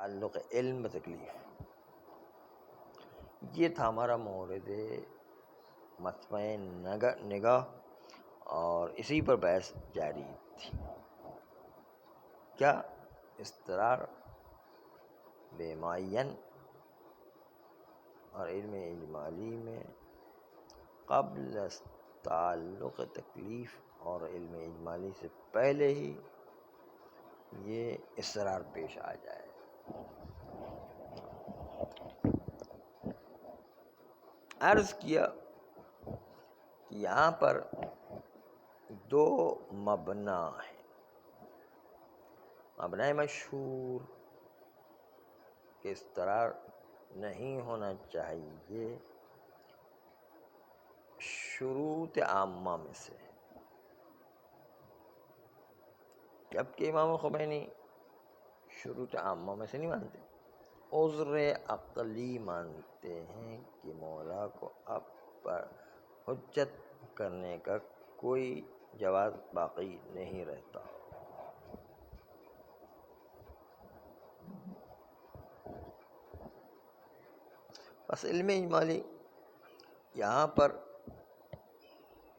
تعلق علم تکلیف، یہ تھا ہمارا مورد مطمع نگاہ، اور اسی پر بحث جاری تھی۔ کیا اضطرار بے معین اور علم اجمالی میں قبل تعلق تکلیف اور علم اجمالی سے پہلے ہی یہ اضطرار پیش آ جائے؟ عرض کیا کہ یہاں پر دو مبنا ہیں۔ مبنی مشہور کہ اضطرار نہیں ہونا چاہیے شروط عامہ میں سے، جبکہ امام خمینی شروط عامہ میں سے نہیں مانتے، عذر عقلی مانتے ہیں کہ مولا کو اب پر حجت کرنے کا کوئی جواز باقی نہیں رہتا۔ بس علم اجمالی یہاں پر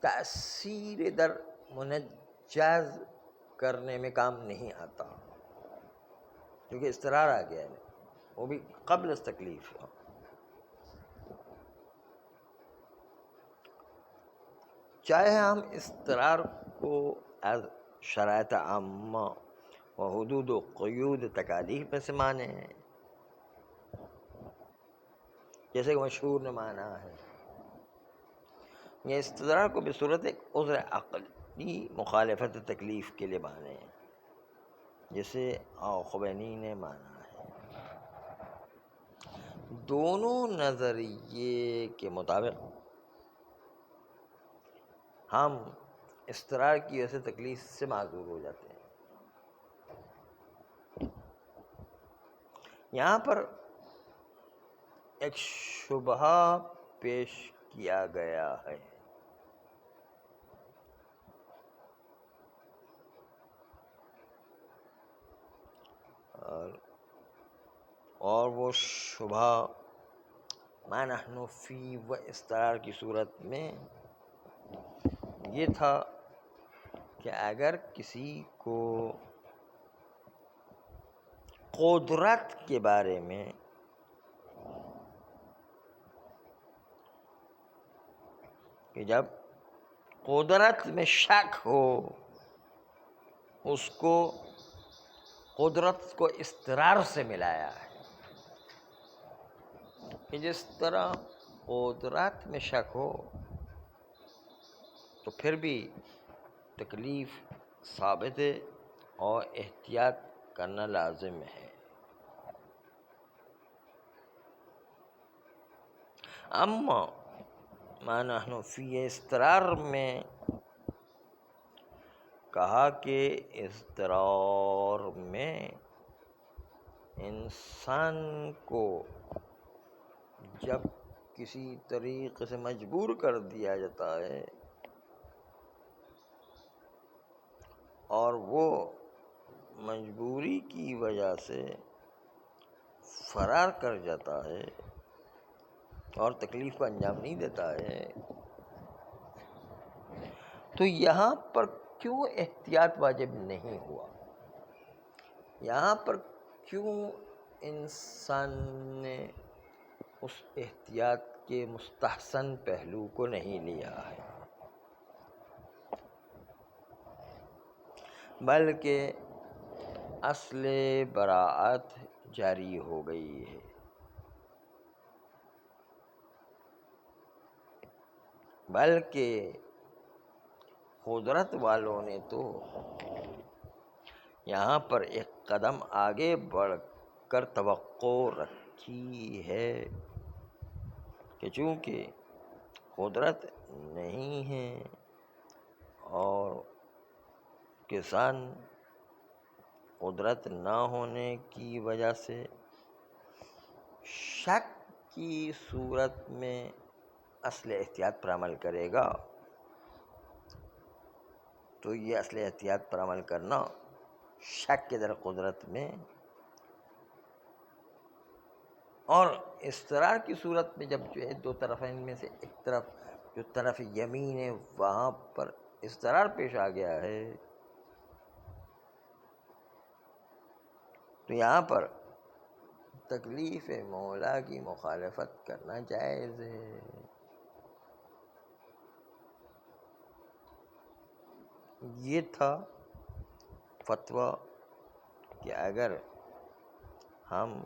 تأثیر در منجز کرنے میں کام نہیں آتا، کیونکہ اضطرار آ گیا ہے، وہ بھی قبل از تکلیف۔ چاہے ہم اضطرار کو از شرائط عامہ و حدود و قیود تکالیف میں سے مانیں، جیسے کہ مشہور نے مانا ہے، یہ اضطرار کو بصورت ایک عذر عقلی مخالفت تکلیف کے لیے مانیں، جیسے خمینی نے مانا ہے۔ دونوں نظریے کے مطابق ہم اضطرار کی وجہ سے تکلیف سے معذور ہو جاتے ہیں۔ یہاں پر ایک شبہہ پیش کیا گیا ہے، اور وہ شبہہ ما نحن فی و اضطرار کی صورت میں یہ تھا کہ اگر کسی کو قدرت کے بارے میں کہ جب قدرت میں شک ہو، اس کو قدرت کو اضطرار سے ملایا ہے، کہ جس طرح قدرت میں شک ہو تو پھر بھی تکلیف ثابت ہے اور احتیاط کرنا لازم ہے۔ اما ما نحن فی اضطرار میں کہا کہ اضطرار میں انسان کو جب کسی طریقے سے مجبور کر دیا جاتا ہے اور وہ مجبوری کی وجہ سے فرار کر جاتا ہے اور تکلیف کو انجام نہیں دیتا ہے، تو یہاں پر کیوں احتیاط واجب نہیں ہوا؟ یہاں پر کیوں انسان نے اس احتیاط کے مستحسن پہلو کو نہیں لیا ہے، بلکہ اصل براءت جاری ہو گئی ہے؟ بلکہ قدرت والوں نے تو یہاں پر ایک قدم آگے بڑھ کر توقع رکھی ہے کہ چونکہ قدرت نہیں ہے اور کسان قدرت نہ ہونے کی وجہ سے شک کی صورت میں اصل احتیاط پر عمل کرے گا، تو یہ اصل احتیاط پر عمل کرنا شک کے در قدرت میں اور استرار کی صورت میں جب جو ہے دو طرفین میں سے ایک طرف جو طرف یمین ہے وہاں پر استرار پیش آ گیا ہے تو یہاں پر تکلیف مولا کی مخالفت کرنا جائز ہے. یہ تھا فتویٰ کہ اگر ہم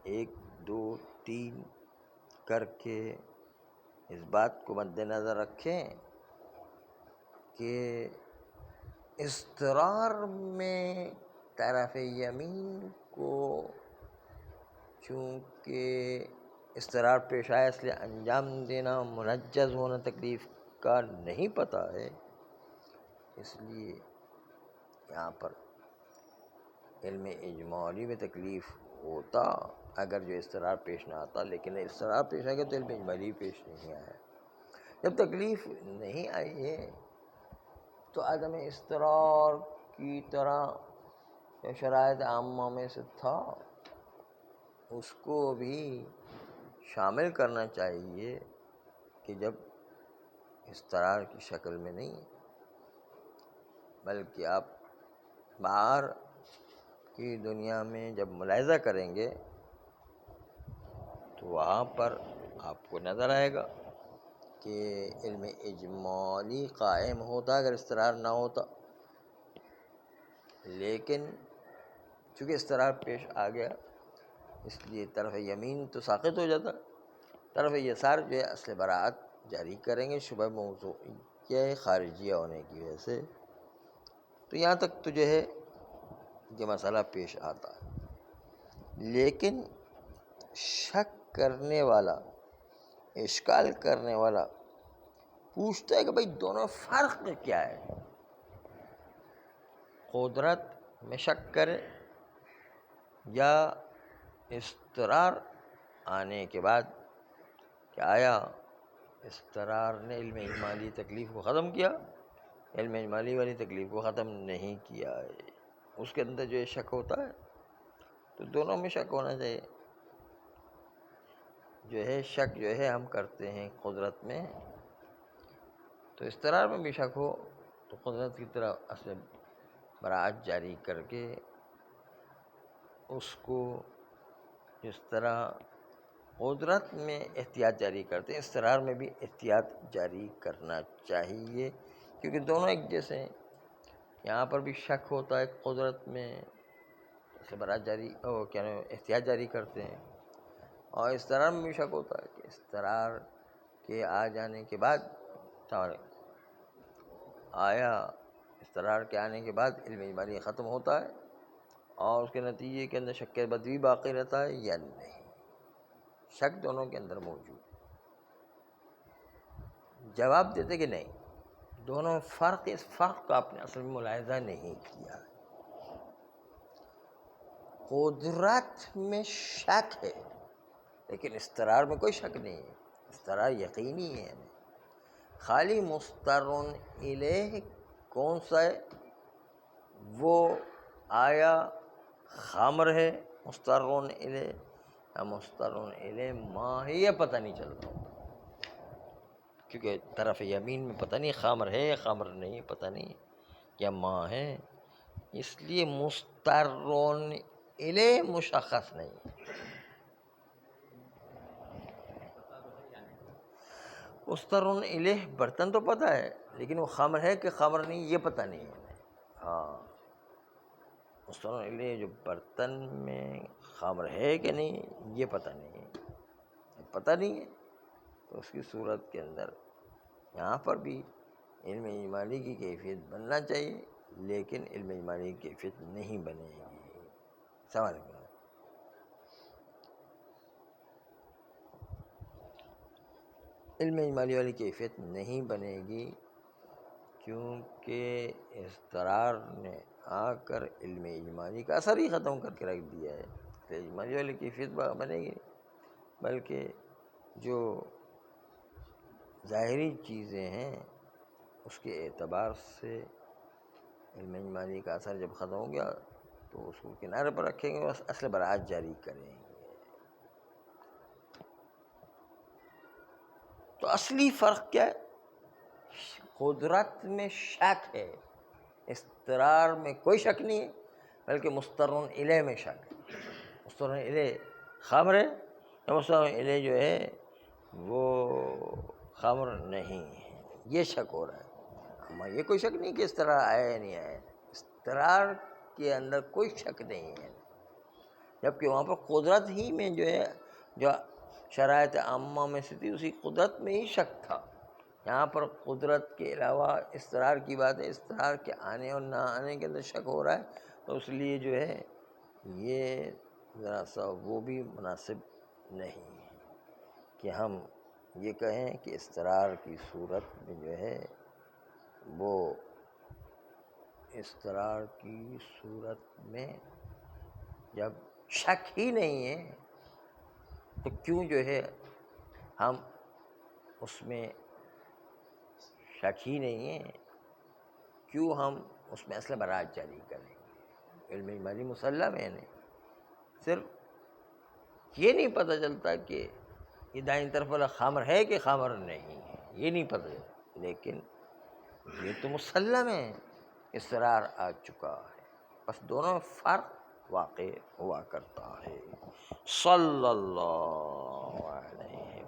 1 2 3 کر کے اس بات کو مد نظر رکھیں کہ استرار میں طرف یمین کو چونکہ استرار پیش آیا اس لیے انجام دینا منجز ہونا تکلیف کا نہیں پتہ ہے، اس لیے یہاں پر علم اجمالی میں تکلیف ہوتا اگر جو استرار پیش نہ آتا، لیکن استرار پیش آ گیا تو علم اجمالی پیش نہیں آیا. جب تکلیف نہیں آئی ہے تو عدم استرار کی طرح جو شرائط عامہ میں سے تھا اس کو بھی شامل کرنا چاہیے کہ جب استرار کی شکل میں نہیں بلکہ آپ باہر کی دنیا میں جب ملاحظہ کریں گے تو وہاں پر آپ کو نظر آئے گا کہ علم اجمالی قائم ہوتا اگر استرار نہ ہوتا، لیکن چونکہ استرار پیش آ گیا اس لیے طرف یمین تو ساقط ہو جاتا، طرف یسار جو ہے اصل براعت جاری کریں گے شبہ موضوعیہ خارجیہ ہونے کی وجہ سے. تو یہاں تک تو جو ہے یہ مسئلہ پیش آتا ہے. لیکن شک کرنے والا، اشکال کرنے والا پوچھتا ہے کہ بھئی دونوں فرق کیا ہے؟ قدرت میں شک کرے یا استرار آنے کے بعد کہ آیا استرار نے علم اجمالی تکلیف کو ختم کیا، علم اجمالی والی تکلیف کو ختم نہیں کیا ہے. اس کے اندر جو شک ہوتا ہے تو دونوں میں شک ہونا چاہیے. جو ہے شک جو ہے ہم کرتے ہیں قدرت میں، تو استرار میں بھی شک ہو تو قدرت کی طرح اصل براعت جاری کر کے اس کو جس طرح قدرت میں احتیاط جاری کرتے ہیں استرار میں بھی احتیاط جاری کرنا چاہیے، کیونکہ دونوں ایک جیسے ہیں. یہاں پر بھی شک ہوتا ہے قدرت میں اصل براعت جاری احتیاط جاری کرتے ہیں، اور استرار میں بھی شک ہوتا ہے کہ استرار کے آ جانے کے بعد آیا استرار کے آنے کے بعد علم اجمالی ختم ہوتا ہے اور اس کے نتیجے کے اندر شک کے بعد بھی باقی رہتا ہے یا نہیں. شک دونوں کے اندر موجود. جواب دیتے کہ نہیں، دونوں فرق، اس فرق کا آپ نے اصل میں ملاحظہ نہیں کیا. قدرت میں شک ہے لیکن استرار میں کوئی شک نہیں ہے، استرار یقینی ہے. خالی مسترن الیہ کون سا ہے؟ وہ آیا خامر ہے مسترن الیہ یا مسترن الیہ ماں ہے، یہ پتہ نہیں چلتا، کیونکہ طرف یمین میں پتہ نہیں خامر ہے یا خامر نہیں، پتہ نہیں یا ماں ہے، اس لیے مسترن الیہ مشخص نہیں. مسترن الیہ برتن تو پتہ ہے لیکن وہ خامر ہے کہ خامر نہیں یہ پتہ نہیں ہے. ہاں، مسترن الیہ جو برتن میں خامر ہے کہ نہیں یہ پتہ نہیں ہے، پتہ نہیں ہے تو اس کی صورت کے اندر یہاں پر بھی علم اجمالی کی کیفیت بننا چاہیے لیکن علم اجمالی کی کیفیت نہیں بنے گی. سوال کریں. علم اجمالی والی کیفیت نہیں بنے گی کیونکہ استرار نے آ کر علم اجمالی کا اثر ہی ختم کر کے رکھ دیا ہے. تو اجمالی والی کیفیت بنے گی بلکہ جو ظاہری چیزیں ہیں اس کے اعتبار سے علم اجمالی کا اثر جب ختم ہو گیا تو اس کو کنارے پر رکھیں گے، بس اصل برات جاری کریں گے. تو اصلی فرق کیا ہے؟ قدرت میں شک ہے، استقرار میں کوئی شک نہیں ہے، بلکہ مسترن الیہ میں شک ہے. مسترن الیہ خمر ہے یا مسترن الیہ جو ہے وہ خمر نہیں ہے، یہ شک ہو رہا ہے. اما یہ کوئی شک نہیں کہ استقرار آیا یا نہیں آیا، استقرار کے اندر کوئی شک نہیں ہے، جبکہ وہاں پر قدرت ہی میں جو ہے، جو شرائط عامہ میں سے تھی اسی قدرت میں ہی شک تھا. یہاں پر قدرت کے علاوہ استقرار کی بات ہے، استقرار کے آنے اور نہ آنے کے اندر شک ہو رہا ہے، تو اس لیے جو ہے یہ ذرا سا وہ بھی مناسب نہیں ہے کہ ہم یہ کہیں کہ استقرار کی صورت میں جو ہے وہ استقرار کی صورت میں جب شک ہی نہیں ہے تو کیوں جو ہے ہم اس میں شک ہی نہیں ہے، کیوں ہم اس میں اصل برات جاری کریں گے؟ علم اجمالی مسلم ہے. نہیں صرف یہ نہیں پتہ چلتا کہ یہ دائیں طرف والا خمر ہے کہ خمر نہیں ہے، یہ نہیں پتہ چلتا، لیکن یہ تو مسلم ہے اصرار آ چکا ہے. بس دونوں میں فرق واقع ہوا کرتا ہے. صلی اللہ علیہ